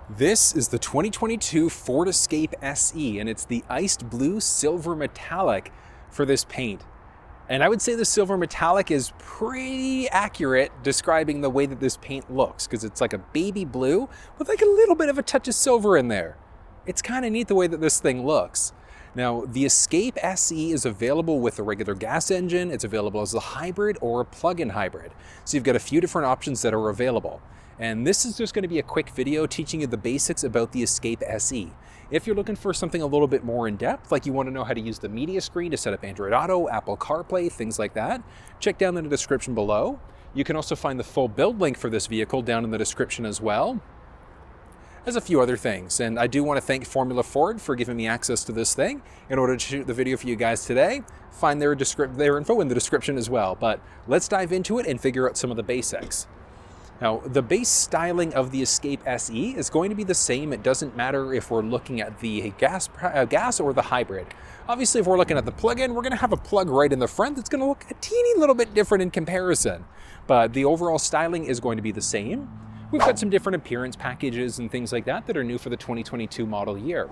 This is the 2022 Ford Escape SE, and it's the iced blue silver metallic for this paint. And I would say the silver metallic is pretty accurate describing the way that this paint looks, because it's like a baby blue with like a little bit of a touch of silver in there. It's kind of neat the way that this thing looks. Now, the Escape SE is available with a regular gas engine, it's available as a hybrid or a plug-in hybrid. So you've got a few different options that are available. And this is just going to be a quick video teaching you the basics about the Escape SE. If you're looking for something a little bit more in depth, like you want to know how to use the media screen to set up Android Auto, Apple CarPlay, things like that, check down in the description below. You can also find the full build link for this vehicle down in the description as well. There's a few other things, and I do want to thank Formula Ford for giving me access to this thing in order to shoot the video for you guys today. Find their info in the description as well, but let's dive into it and figure out some of the basics. Now, the base styling of the Escape SE is going to be the same. It doesn't matter if we're looking at the gas or the hybrid. Obviously, if we're looking at the plug-in, we're going to have a plug right in the front that's going to look a teeny little bit different in comparison. But the overall styling is going to be the same. We've got some different appearance packages and things like that are new for the 2022 model year.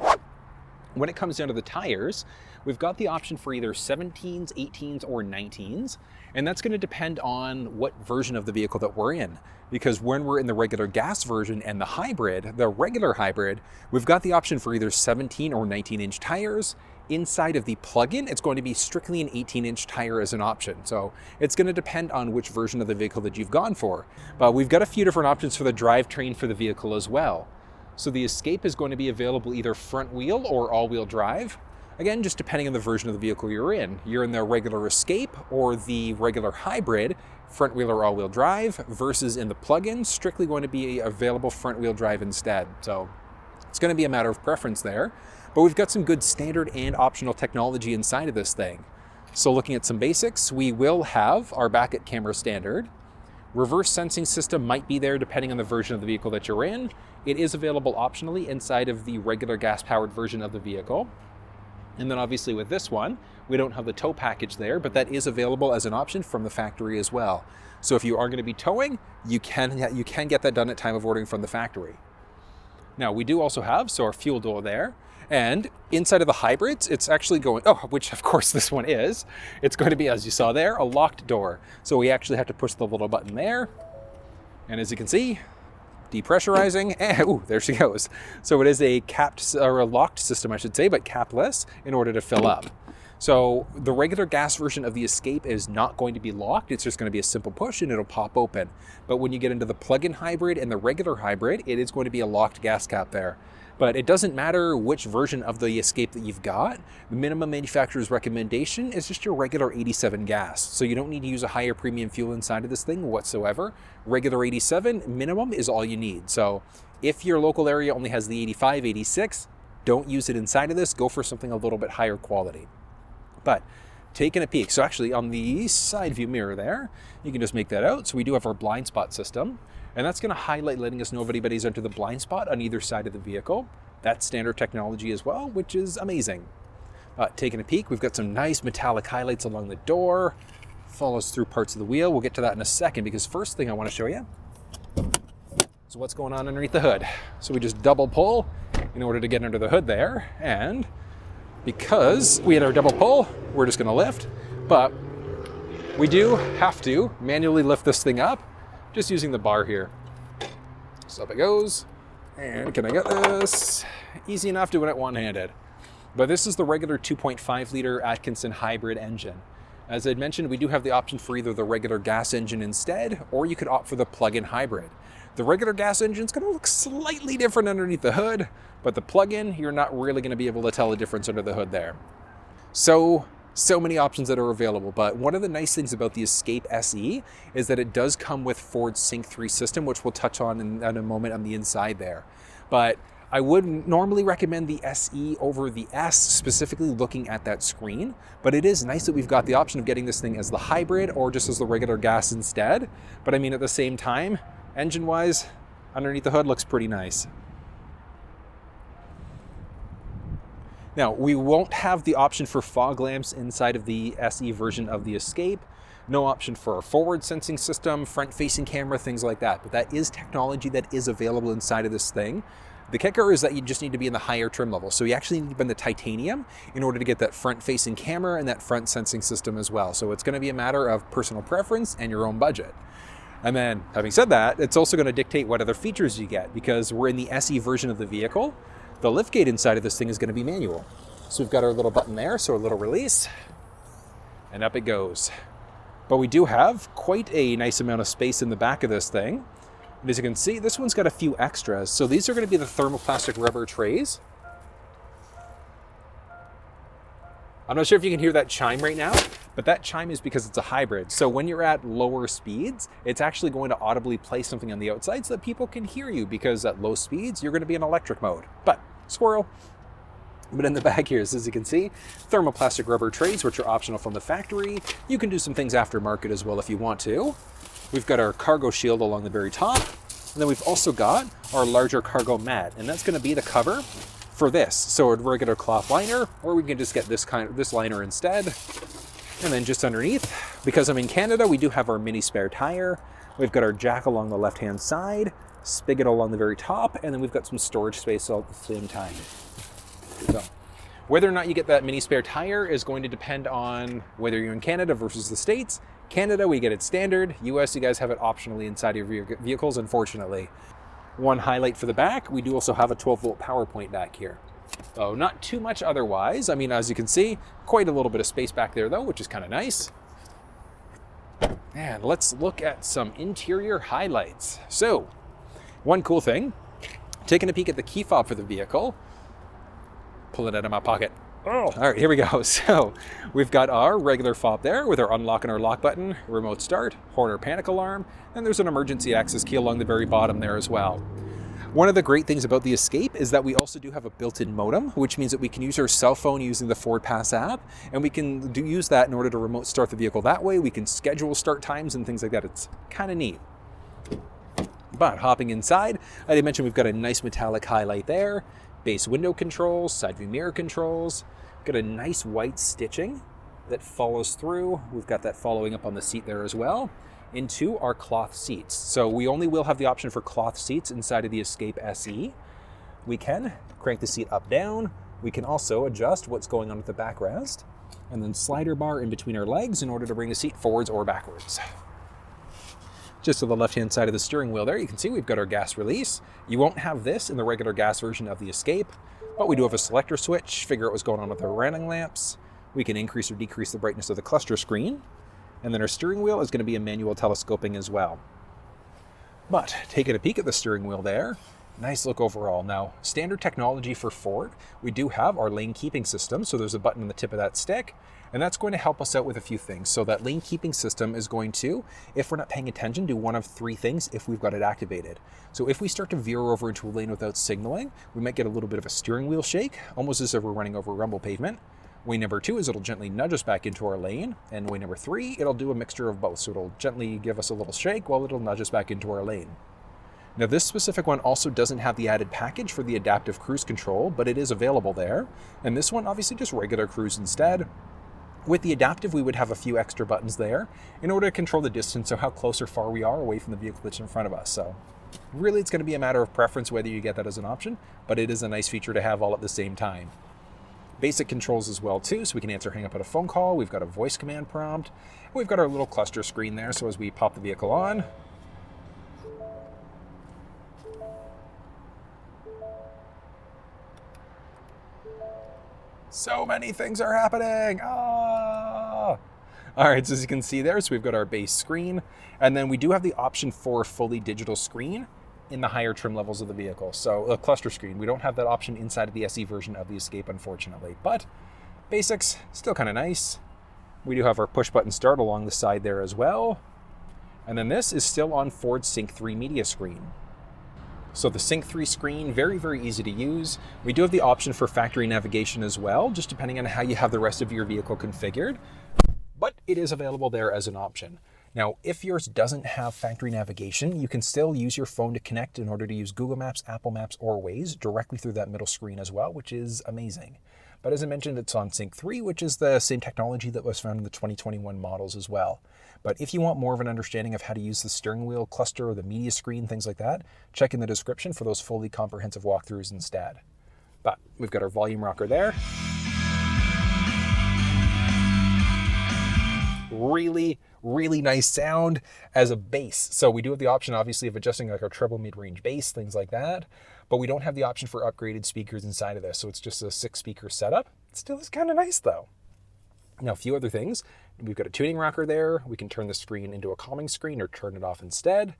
When it comes down to the tires, we've got the option for either 17s, 18s, or 19s, and that's going to depend on what version of the vehicle that we're in. Because when we're in the regular gas version and the hybrid, the regular hybrid, we've got the option for either 17 or 19-inch tires. Inside of the plug-in, it's going to be strictly an 18-inch tire as an option. So it's going to depend on which version of the vehicle that you've gone for. But we've got a few different options for the drivetrain for the vehicle as well. So the Escape is going to be available either front wheel or all-wheel drive. Again, just depending on the version of the vehicle you're in. You're in the regular Escape or the regular hybrid, front wheel or all-wheel drive, versus in the plug-in, strictly going to be available front wheel drive instead. So it's going to be a matter of preference there. But we've got some good standard and optional technology inside of this thing. So looking at some basics, we will have our backup camera standard. Reverse sensing system might be there depending on the version of the vehicle that you're in. It is available optionally inside of the regular gas-powered version of the vehicle. And then obviously with this one, we don't have the tow package there, but that is available as an option from the factory as well. So if you are going to be towing, you can get that done at time of ordering from the factory. Now we do also have, our fuel door there, and inside of the hybrids, it's actually going, which of course this one is, it's going to be, as you saw there, a locked door. So we actually have to push the little button there. And as you can see, depressurizing, and there she goes. So it is a capped, or a locked system, I should say, but capless in order to fill up. So the regular gas version of the Escape is not going to be locked. It's just going to be a simple push and it'll pop open. But when you get into the plug-in hybrid and the regular hybrid, it is going to be a locked gas cap there. But it doesn't matter which version of the Escape that you've got. The minimum manufacturer's recommendation is just your regular 87 gas. So you don't need to use a higher premium fuel inside of this thing whatsoever. Regular 87 minimum is all you need. So if your local area only has the 85, 86, don't use it inside of this. Go for something a little bit higher quality. But taking a peek, so actually on the side view mirror there, you can just make that out. So we do have our blind spot system, and that's going to highlight letting us know if anybody's entered the blind spot on either side of the vehicle. That's standard technology as well, which is amazing. Taking a peek, we've got some nice metallic highlights along the door, follows through parts of the wheel. We'll get to that in a second, because first thing I want to show you is what's going on underneath the hood. So we just double pull in order to get under the hood there, and because we had our double pull, we're just going to lift, but we do have to manually lift this thing up just using the bar here. So up it goes, and can I get this? Easy enough doing it one-handed. But this is the regular 2.5 liter Atkinson hybrid engine. As I'd mentioned, we do have the option for either the regular gas engine instead, or you could opt for the plug-in hybrid. The regular gas engine is going to look slightly different underneath the hood, but the plug-in, you're not really going to be able to tell the difference under the hood there. So many options that are available, but one of the nice things about the Escape SE is that it does come with Ford's Sync 3 system, which we'll touch on in a moment on the inside there. But I would normally recommend the SE over the S, specifically looking at that screen, but it is nice that we've got the option of getting this thing as the hybrid or just as the regular gas instead. But I mean, at the same time, engine-wise, underneath the hood looks pretty nice. Now, we won't have the option for fog lamps inside of the SE version of the Escape. No option for a forward sensing system, front facing camera, things like that. But that is technology that is available inside of this thing. The kicker is that you just need to be in the higher trim level. So you actually need to be in the titanium in order to get that front-facing camera and that front sensing system as well. So it's going to be a matter of personal preference and your own budget. And then, having said that, it's also going to dictate what other features you get, because we're in the SE version of the vehicle. The liftgate inside of this thing is going to be manual. So we've got our little button there, so a little release, and up it goes. But we do have quite a nice amount of space in the back of this thing. And as you can see, this one's got a few extras. So these are going to be the thermoplastic rubber trays. I'm not sure if you can hear that chime right now, but that chime is because it's a hybrid. So when you're at lower speeds, it's actually going to audibly play something on the outside so that people can hear you, because at low speeds, you're going to be in electric mode. But squirrel. But in the back here, as you can see, thermoplastic rubber trays, which are optional from the factory. You can do some things aftermarket as well if you want to. We've got our cargo shield along the very top. And then we've also got our larger cargo mat, and that's going to be the cover for this. So a regular cloth liner, or we can just get this liner instead. And then just underneath, because I'm in Canada, we do have our mini spare tire. We've got our jack along the left-hand side, spigot along the very top, and then we've got some storage space all at the same time. So whether or not you get that mini spare tire is going to depend on whether you're in Canada versus the States. Canada, we get it standard. US, you guys have it optionally inside of your vehicles, unfortunately. One highlight for the back, we do also have a 12-volt power point back here. Oh, not too much otherwise. I mean, as you can see, quite a little bit of space back there though, which is kind of nice. And let's look at some interior highlights. So, one cool thing, taking a peek at the key fob for the vehicle. Pull it out of my pocket. Oh. All right, here we go. So we've got our regular fob there with our unlock and our lock button, remote start, horn or panic alarm, and there's an emergency access key along the very bottom there as well. One of the great things about the Escape is that we also do have a built-in modem, which means that we can use our cell phone using the Ford Pass app, and we can use that in order to remote start the vehicle that way. We can schedule start times and things like that. It's kind of neat. But hopping inside, I did mention we've got a nice metallic highlight there. Base window controls, side view mirror controls. Got a nice white stitching that follows through. We've got that following up on the seat there as well, into our cloth seats. So we only will have the option for cloth seats inside of the Escape SE. We can crank the seat up, down. We can also adjust what's going on with the backrest, and then slider bar in between our legs in order to bring the seat forwards or backwards. Just to the left-hand side of the steering wheel there, you can see we've got our gas release. You won't have this in the regular gas version of the Escape, but we do have a selector switch, figure out what's going on with our running lamps. We can increase or decrease the brightness of the cluster screen. And then our steering wheel is going to be a manual telescoping as well. But taking a peek at the steering wheel there, nice look overall. Now, standard technology for Ford, we do have our lane keeping system. So there's a button on the tip of that stick, and that's going to help us out with a few things. So that lane keeping system is going to, if we're not paying attention, do one of three things if we've got it activated. So if we start to veer over into a lane without signaling, we might get a little bit of a steering wheel shake, almost as if we're running over rumble pavement. Way number 2 is it'll gently nudge us back into our lane. And way number 3, it'll do a mixture of both. So it'll gently give us a little shake while it'll nudge us back into our lane. Now this specific one also doesn't have the added package for the adaptive cruise control, but it is available there. And this one, obviously just regular cruise instead. With the adaptive, we would have a few extra buttons there in order to control the distance, so how close or far we are away from the vehicle that's in front of us. So really it's going to be a matter of preference whether you get that as an option, but it is a nice feature to have all at the same time. Basic controls as well too, so we can answer hang up at a phone call. We've got a voice command prompt. We've got our little cluster screen there, so as we pop the vehicle on, so many things are happening. Ah! All right, so as you can see there, so we've got our base screen, and then we do have the option for a fully digital screen in the higher trim levels of the vehicle. So a cluster screen, we don't have that option inside of the SE version of the Escape, unfortunately, but basics, still kind of nice. We do have our push button start along the side there as well. And then this is still on Ford's Sync 3 media screen. So the Sync 3 screen, very, very easy to use. We do have the option for factory navigation as well, just depending on how you have the rest of your vehicle configured, but it is available there as an option. Now, if yours doesn't have factory navigation, you can still use your phone to connect in order to use Google Maps, Apple Maps, or Waze directly through that middle screen as well, which is amazing. But as I mentioned, it's on Sync 3, which is the same technology that was found in the 2021 models as well. But if you want more of an understanding of how to use the steering wheel cluster or the media screen, things like that, check in the description for those fully comprehensive walkthroughs instead. But we've got our volume rocker there. Really, really nice sound as a bass. So we do have the option, obviously, of adjusting like our treble mid-range bass, things like that. But we don't have the option for upgraded speakers inside of this. So it's just a 6-speaker setup. It still is kind of nice though. Now, a few other things. We've got a tuning rocker there. We can turn the screen into a calming screen or turn it off instead.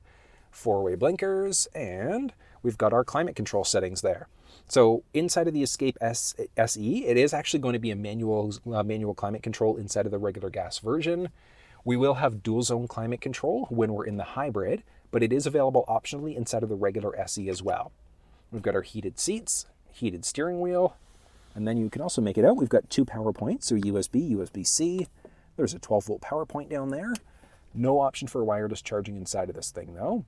4-way blinkers, and we've got our climate control settings there. So inside of the Escape SE, it is actually going to be a manual climate control inside of the regular gas version. We will have dual zone climate control when we're in the hybrid, but it is available optionally inside of the regular SE as well. We've got our heated seats, heated steering wheel, and then you can also make it out. We've got 2 power points, so USB, USB-C. There's a 12-volt power point down there. No option for wireless charging inside of this thing though.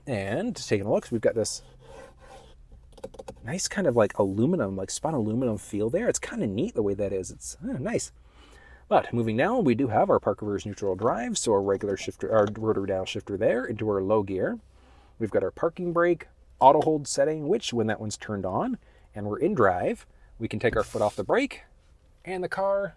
And taking a look, so we've got this nice kind of like aluminum, like spun aluminum feel there. It's kind of neat the way that is. It's nice. But moving down, we do have our park reverse neutral drive, so our regular shifter, our rotary dial shifter there into our low gear. We've got our parking brake, auto hold setting, which when that one's turned on and we're in drive, we can take our foot off the brake and the car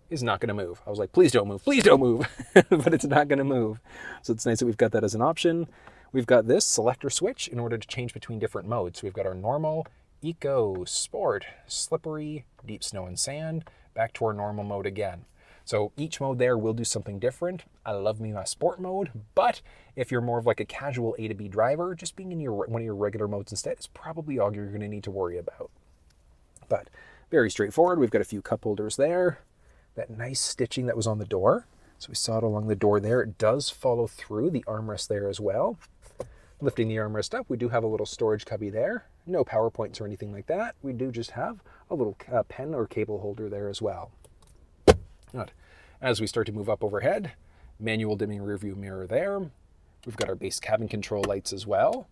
is not going to move. I was like, please don't move, but it's not going to move. So it's nice that we've got that as an option. We've got this selector switch in order to change between different modes. So we've got our normal, eco, sport, slippery, deep snow and sand, back to our normal mode again. So each mode there will do something different. I love me my sport mode, but if you're more of like a casual A to B driver, just being in one of your regular modes instead is probably all you're going to need to worry about. But very straightforward. We've got a few cup holders there. That nice stitching that was on the door. So we saw it along the door there. It does follow through the armrest there as well. Lifting the armrest up, we do have a little storage cubby there. No power points or anything like that. We do just have a little pen or cable holder there as well. Good. As we start to move up overhead, manual dimming rear view mirror there. We've got our base cabin control lights as well.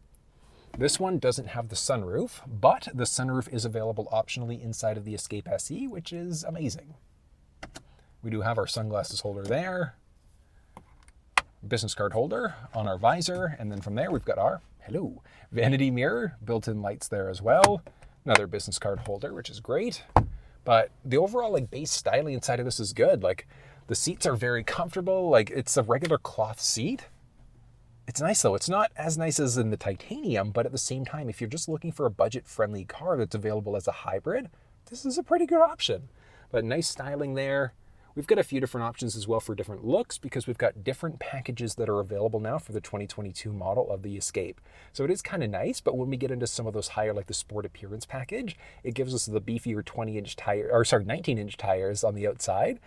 This one doesn't have the sunroof, but the sunroof is available optionally inside of the Escape SE, which is amazing. We do have our sunglasses holder there, business card holder on our visor, and then from there we've got our vanity mirror, built-in lights there as well. Another business card holder, which is great. But the overall like base styling inside of this is good. Like the seats are very comfortable. Like it's a regular cloth seat. It's nice though. It's not as nice as in the titanium, but at the same time, if you're just looking for a budget-friendly car that's available as a hybrid, this is a pretty good option. But nice styling there. We've got a few different options as well for different looks because we've got different packages that are available now for the 2022 model of the Escape. So it is kind of nice, but when we get into some of those higher, like the Sport Appearance package, it gives us the beefier 19-inch tires on the outside.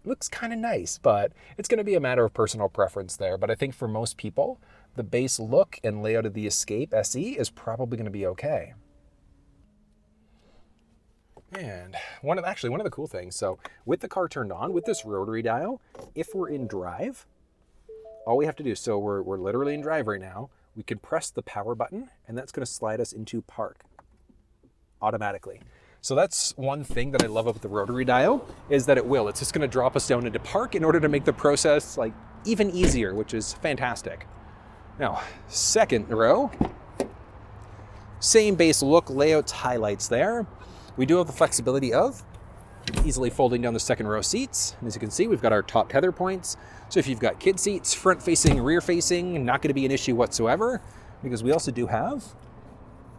Looks kind of nice, but it's going to be a matter of personal preference there. But I think for most people, the base look and layout of the Escape SE is probably going to be okay. And one of the cool things, so with the car turned on, with this rotary dial, if we're in drive, all we have to do, so we're literally in drive right now, we can press the power button, and that's going to slide us into park automatically. So that's one thing that I love about the rotary dial, is that it's just going to drop us down into park in order to make the process like even easier, which is fantastic. Now, second row, same base look, layouts, highlights there. We do have the flexibility of easily folding down the second row seats. And as you can see, we've got our top tether points. So if you've got kid seats, front facing, rear facing, not going to be an issue whatsoever, because we also do have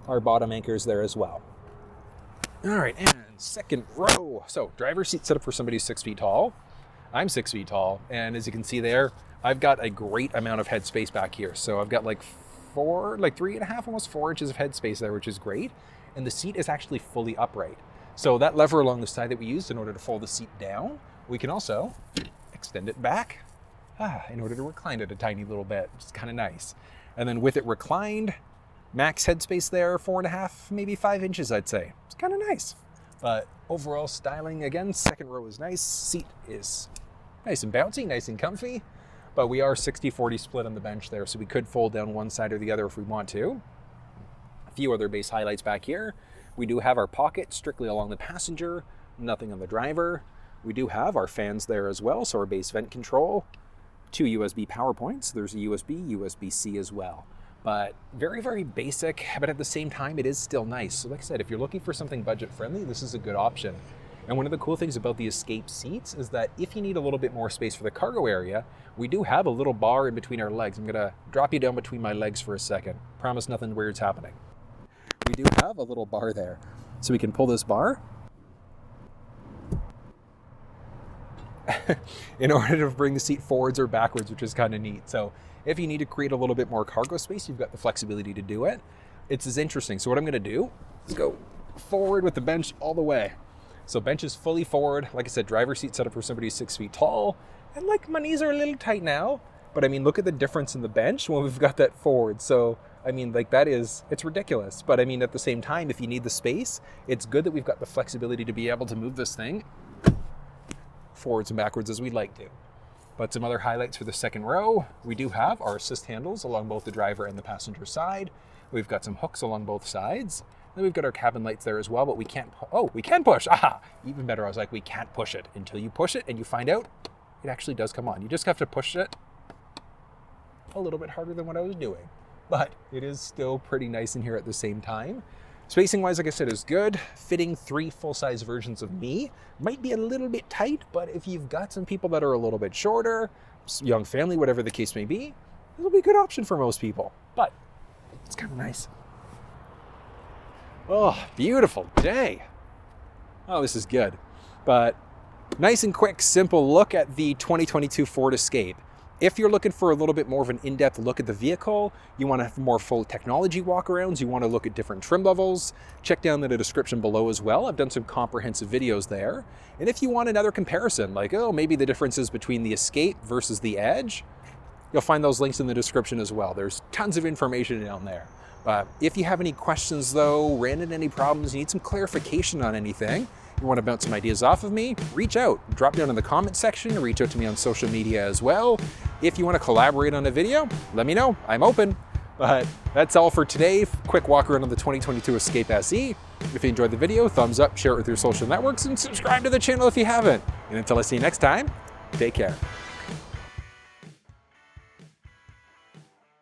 our bottom anchors there as well. All right, and second row. So driver's seat set up for somebody who's 6 feet tall. I'm 6 feet tall. And as you can see there, I've got a great amount of headspace back here. So I've got like 3.5, almost 4 inches of headspace there, which is great. And the seat is actually fully upright. So that lever along the side that we used in order to fold the seat down, we can also extend it back in order to recline it a tiny little bit, which is kind of nice. And then with it reclined, max headspace there, 4.5, maybe 5 inches, I'd say. It's kind of nice. But overall styling, again, second row is nice. Seat is nice and bouncy, nice and comfy. But we are 60-40 split on the bench there, so we could fold down one side or the other if we want to. A few other base highlights back here. We do have our pocket strictly along the passenger, nothing on the driver. We do have our fans there as well, so our base vent control, 2 USB power points. There's a USB, USB-C as well. But very, very basic, but at the same time, it is still nice. So like I said, if you're looking for something budget friendly, this is a good option. And one of the cool things about the Escape seats is that if you need a little bit more space for the cargo area, we do have a little bar in between our legs. I'm gonna drop you down between my legs for a second. Promise nothing weird's happening. We do have a little bar there. So we can pull this bar in order to bring the seat forwards or backwards, which is kind of neat. So if you need to create a little bit more cargo space, you've got the flexibility to do it. It's as interesting. So what I'm gonna do is go forward with the bench all the way. So bench is fully forward. Like I said, driver seat set up for somebody who's 6 feet tall. And like my knees are a little tight now, but I mean, look at the difference in the bench when we've got that forward. So, I mean, like it's ridiculous. But I mean, at the same time, if you need the space, it's good that we've got the flexibility to be able to move this thing forwards and backwards as we'd like to. But some other highlights for the second row, we do have our assist handles along both the driver and the passenger side. We've got some hooks along both sides. Then we've got our cabin lights there as well, but we can't, we can push. Aha, even better. I was like, we can't push it until you push it and you find out it actually does come on. You just have to push it a little bit harder than what I was doing, but it is still pretty nice in here at the same time. Spacing wise, like I said, is good. Fitting 3 full-size versions of me might be a little bit tight, but if you've got some people that are a little bit shorter, young family, whatever the case may be, it'll be a good option for most people, but it's kind of nice. Oh, beautiful day. Oh, this is good. But nice and quick, simple look at the 2022 Ford Escape. If you're looking for a little bit more of an in-depth look at the vehicle, you want to have more full technology walkarounds, you want to look at different trim levels, check down in the description below as well. I've done some comprehensive videos there. And if you want another comparison, like, maybe the differences between the Escape versus the Edge, you'll find those links in the description as well. There's tons of information down there. If you have any questions though, ran into any problems, you need some clarification on anything, you want to bounce some ideas off of me, reach out. Drop down in the comment section, reach out to me on social media as well. If you want to collaborate on a video, let me know. I'm open. But that's all for today. Quick walk around on the 2022 Escape SE. If you enjoyed the video, thumbs up, share it with your social networks, and subscribe to the channel if you haven't. And until I see you next time, take care.